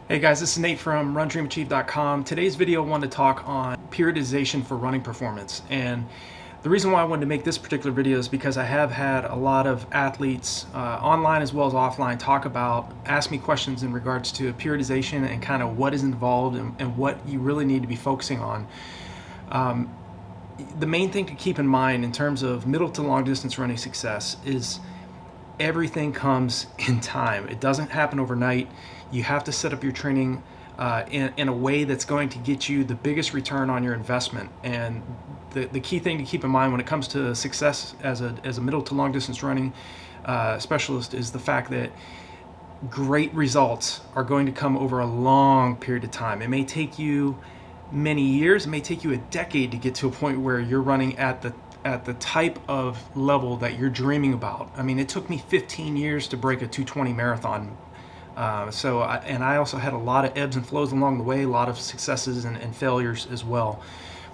Hey guys, this is Nate from RunDreamAchieve.com. Today's video I wanted to talk on periodization for running performance. And the reason why I wanted to make this particular video is because I have had a lot of athletes online as well as offline ask me questions in regards to periodization and kind of what is involved and what you really need to be focusing on. The main thing to keep in mind in terms of middle to long distance running success is everything comes in time. It doesn't happen overnight. You have to set up your training in a way that's going to get you the biggest return on your investment. And the key thing to keep in mind when it comes to success as a middle to long distance running specialist is the fact that great results are going to come over a long period of time. It may take you many years, it may take you a decade to get to a point where you're running at the type of level that you're dreaming about. I mean, it took me 15 years to break a 220 marathon. I also had a lot of ebbs and flows along the way, a lot of successes and failures as well.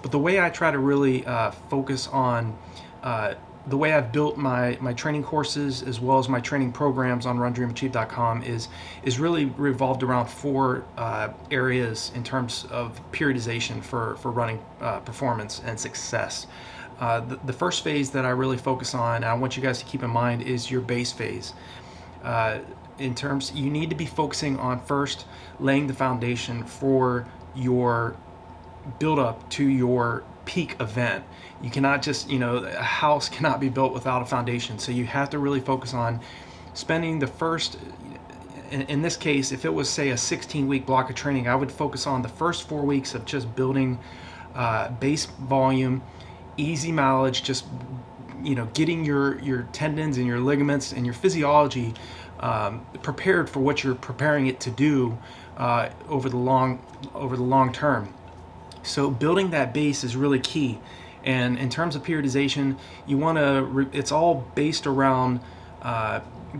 But the way I try to really focus on the way I've built my training courses as well as my training programs on RunDreamAchieve.com is really revolved around four areas in terms of periodization for running performance and success. The first phase that I really focus on, and I want you guys to keep in mind, is your base phase. You need to be focusing on first laying the foundation for your build up to your peak event. You cannot just, a house cannot be built without a foundation. So you have to really focus on spending the first, in this case, if it was say a 16-week block of training, I would focus on the first 4 weeks of just building base volume, easy mileage, just getting your tendons and your ligaments and your physiology prepared for what you're preparing it to do over the long term. So building that base is really key. And in terms of periodization, you want to it's all based around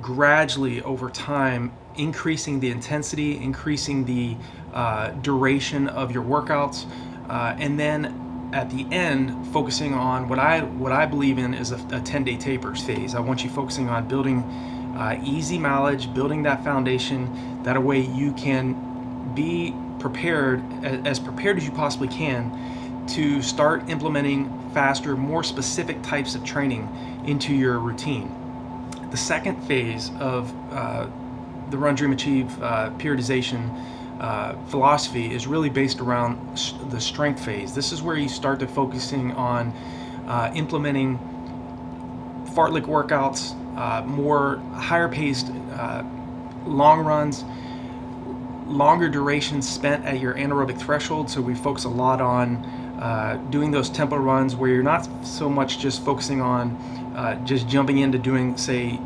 gradually over time increasing the intensity, increasing the duration of your workouts, and then at the end, focusing on what I believe in is a 10-day tapers phase. I want you focusing on building easy mileage, building that foundation. That way you can be prepared, as prepared as you possibly can, to start implementing faster, more specific types of training into your routine. The second phase of the RunDreamAchieve periodization philosophy is really based around the strength phase. This is where you start to focusing on implementing fartlek workouts, more higher paced long runs, longer durations spent at your anaerobic threshold. So we focus a lot on doing those tempo runs where you're not so much just focusing on just jumping into doing, say,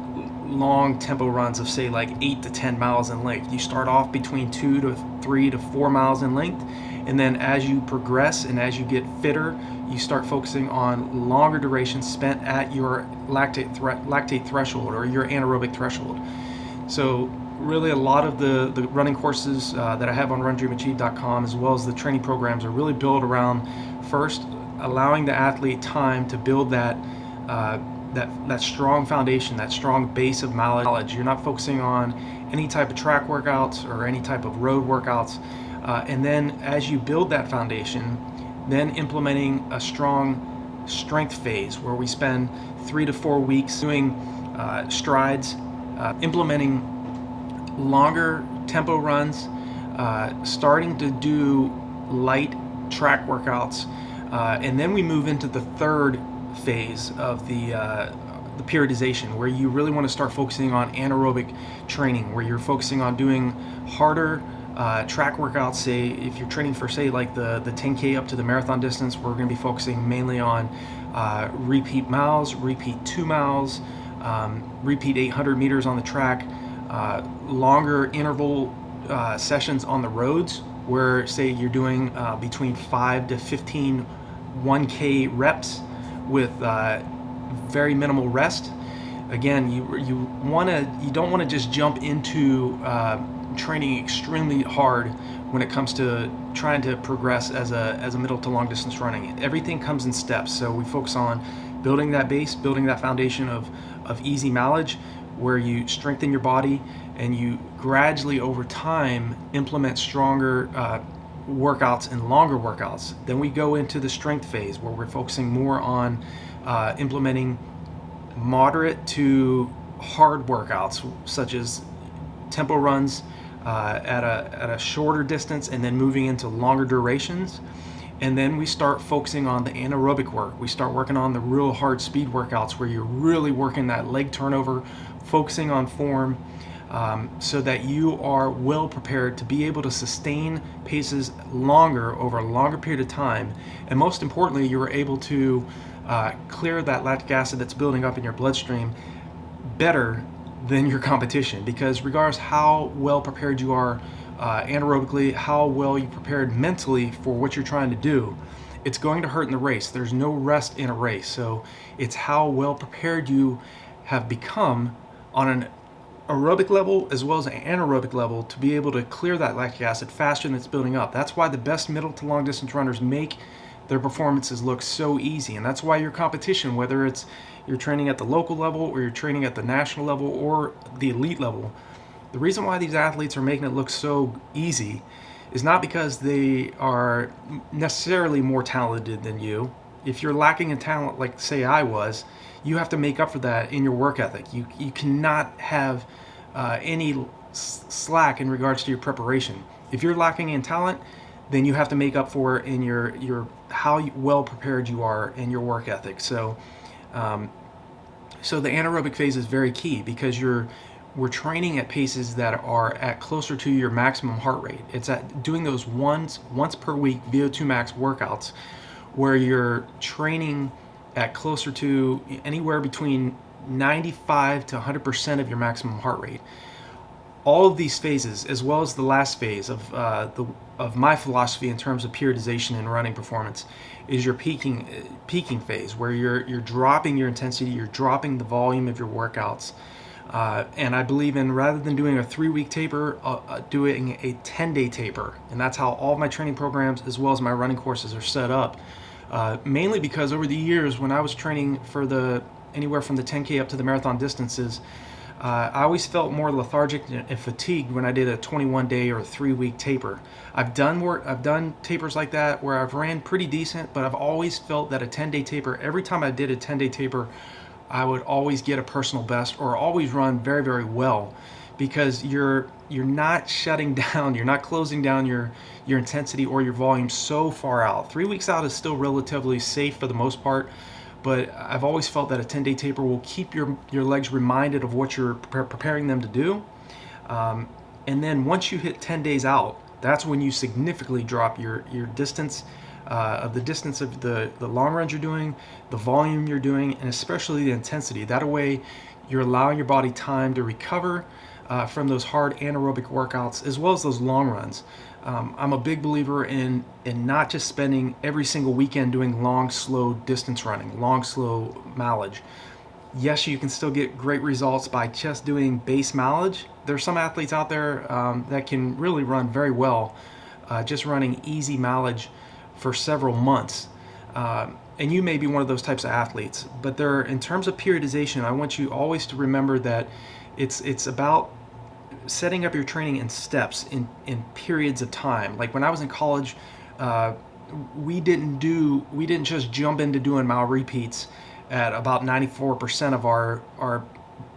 long tempo runs of say like 8 to 10 miles in length. You start off between 2 to 3 to 4 miles in length, and then as you progress and as you get fitter, you start focusing on longer durations spent at your lactate threshold or your anaerobic threshold. So really a lot of the running courses that I have on RunDreamAchieve.com as well as the training programs are really built around first allowing the athlete time to build that strong foundation, that strong base of mileage. You're not focusing on any type of track workouts or any type of road workouts. And then as you build that foundation, then implementing a strong strength phase where we spend 3 to 4 weeks doing strides, implementing longer tempo runs, starting to do light track workouts, and then we move into the third phase of the periodization, where you really want to start focusing on anaerobic training, where you're focusing on doing harder track workouts. Say if you're training for say like the 10K up to the marathon distance, we're going to be focusing mainly on repeat miles, repeat 2 miles, repeat 800 meters on the track, longer interval sessions on the roads, where say you're doing between 5 to 15 1K reps with very minimal rest. Again, you don't want to just jump into training extremely hard when it comes to trying to progress as a middle to long distance running. Everything comes in steps. So we focus on building that base, building that foundation of easy mileage, where you strengthen your body and you gradually over time implement stronger workouts and longer workouts. Then we go into the strength phase where we're focusing more on implementing moderate to hard workouts, such as tempo runs at a shorter distance, and then moving into longer durations. And then we start focusing on the anaerobic work. We start working on the real hard speed workouts where you're really working that leg turnover, focusing on form, so that you are well prepared to be able to sustain paces longer over a longer period of time. And most importantly, you're able to clear that lactic acid that's building up in your bloodstream better than your competition, because regardless how well prepared you are anaerobically, how well you prepared mentally for what you're trying to do, it's going to hurt in the race. There's no rest in a race. So it's how well prepared you have become on an aerobic level as well as an anaerobic level to be able to clear that lactic acid faster than it's building up. That's why the best middle to long distance runners make their performances look so easy. And that's why your competition, whether it's you're training at the local level or you're training at the national level or the elite level, the reason why these athletes are making it look so easy is not because they are necessarily more talented than you. If you're lacking in talent, like say I was, you have to make up for that in your work ethic. You cannot have any slack in regards to your preparation. If you're lacking in talent, then you have to make up for it in your how well prepared you are in your work ethic. So the anaerobic phase is very key because we're training at paces that are at closer to your maximum heart rate. It's at doing those once per week VO2 max workouts where you're training at closer to anywhere between 95 to 100% of your maximum heart rate. All of these phases, as well as the last phase of my philosophy in terms of periodization and running performance, is your peaking phase, where you're dropping your intensity, you're dropping the volume of your workouts. And I believe in, rather than doing a 3-week taper, doing a 10-day taper. And that's how all of my training programs as well as my running courses are set up. Mainly because over the years, when I was training for anywhere from the 10K up to the marathon distances, I always felt more lethargic and fatigued when I did a 21-day or 3-week taper. I've done tapers like that where I've ran pretty decent, but I've always felt that a 10-day taper, every time I did a 10-day taper, I would always get a personal best or always run very, very well, because you're not shutting down, you're not closing down your intensity or your volume so far out. 3 weeks out is still relatively safe for the most part, but I've always felt that a 10-day taper will keep your legs reminded of what you're preparing them to do. And then once you hit 10 days out, that's when you significantly drop your distance, of the distance of the long runs you're doing, the volume you're doing, and especially the intensity. That way you're allowing your body time to recover from those hard anaerobic workouts as well as those long runs. I'm a big believer in not just spending every single weekend doing long, slow distance running, long, slow mileage. Yes, you can still get great results by just doing base mileage. There's some athletes out there that can really run very well just running easy mileage for several months. And you may be one of those types of athletes. But in terms of periodization, I want you always to remember that it's about setting up your training in steps, in periods of time. Like when I was in college, we didn't just jump into doing mile repeats at about 94% of our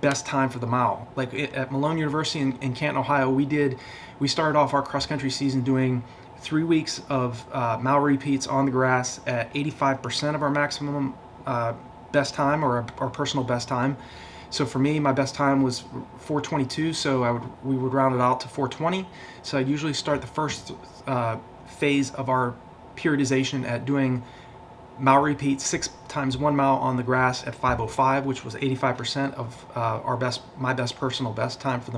best time for the mile. Like at Malone University in Canton, Ohio, we started off our cross country season doing 3 weeks of mile repeats on the grass at 85% of our maximum best time, or our personal best time. So for me, my best time was 4:22, so we would round it out to 4:20. So I'd usually start the first phase of our periodization at doing mile repeats 6 times 1 mile on the grass at 5:05, which was 85% of my best personal best time for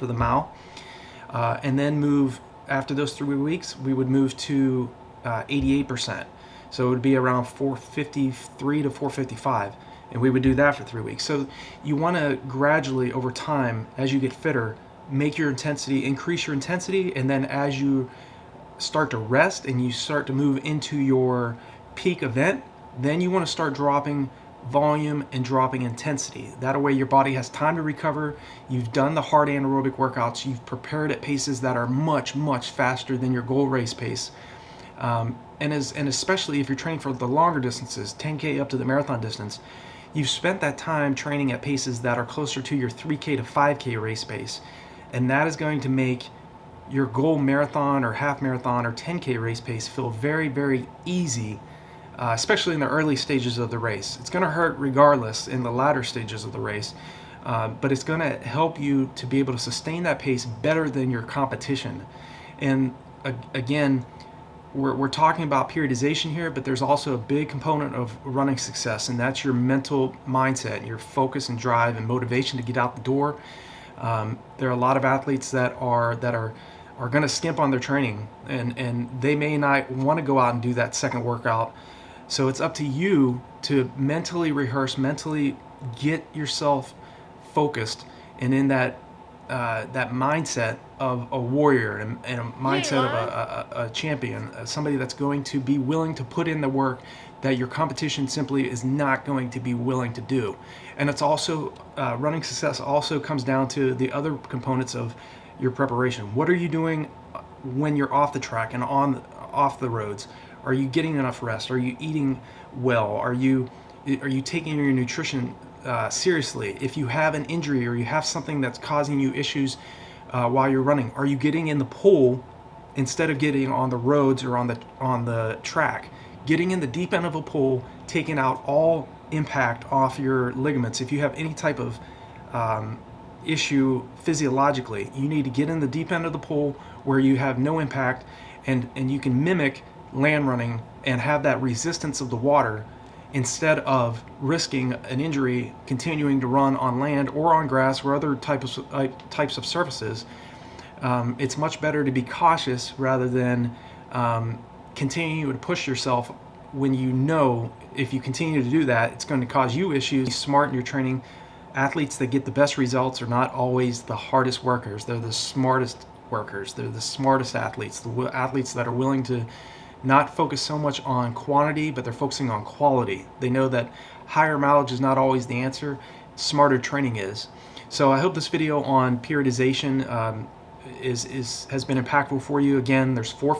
the mile. And then after those 3 weeks, we would move to 88%. So it would be around 4:53 to 4:55. And we would do that for 3 weeks. So you want to gradually, over time, as you get fitter, increase your intensity, and then as you start to rest and you start to move into your peak event, then you want to start dropping volume and dropping intensity. That way your body has time to recover. You've done the hard anaerobic workouts. You've prepared at paces that are much, much faster than your goal race pace. And especially if you're training for the longer distances, 10K up to the marathon distance, you've spent that time training at paces that are closer to your 3K to 5K race pace. And that is going to make your goal marathon or half marathon or 10K race pace feel very, very easy, especially in the early stages of the race. It's going to hurt regardless in the latter stages of the race, but it's going to help you to be able to sustain that pace better than your competition. And again, we're talking about periodization here, but there's also a big component of running success, and that's your mental mindset, your focus and drive and motivation to get out the door. There are a lot of athletes that are going to skimp on their training, and they may not want to go out and do that second workout. So it's up to you to mentally rehearse, mentally get yourself focused and in that mindset of a warrior and a mindset of a champion, somebody that's going to be willing to put in the work that your competition simply is not going to be willing to do. And it's also, running success also comes down to the other components of your preparation. What are you doing when you're off the track and off the roads? Are you getting enough rest? Are you eating well? Are you taking your nutrition seriously? If you have an injury or you have something that's causing you issues while you're running, are you getting in the pool instead of getting on the roads or on the track? Getting in the deep end of a pool, taking out all impact off your ligaments. If you have any type of issue physiologically, you need to get in the deep end of the pool where you have no impact, and you can mimic land running and have that resistance of the water instead of risking an injury continuing to run on land or on grass or other types of surfaces. It's much better to be cautious rather than continue to push yourself when you know if you continue to do that, it's going to cause you issues. Be smart in your training. Athletes that get the best results are not always the hardest workers. They're the smartest workers. They're the smartest athletes, the athletes that are willing to not focus so much on quantity, but they're focusing on quality. They know that higher mileage is not always the answer. Smarter training is. So I hope this video on periodization has been impactful for you. Again, there's 4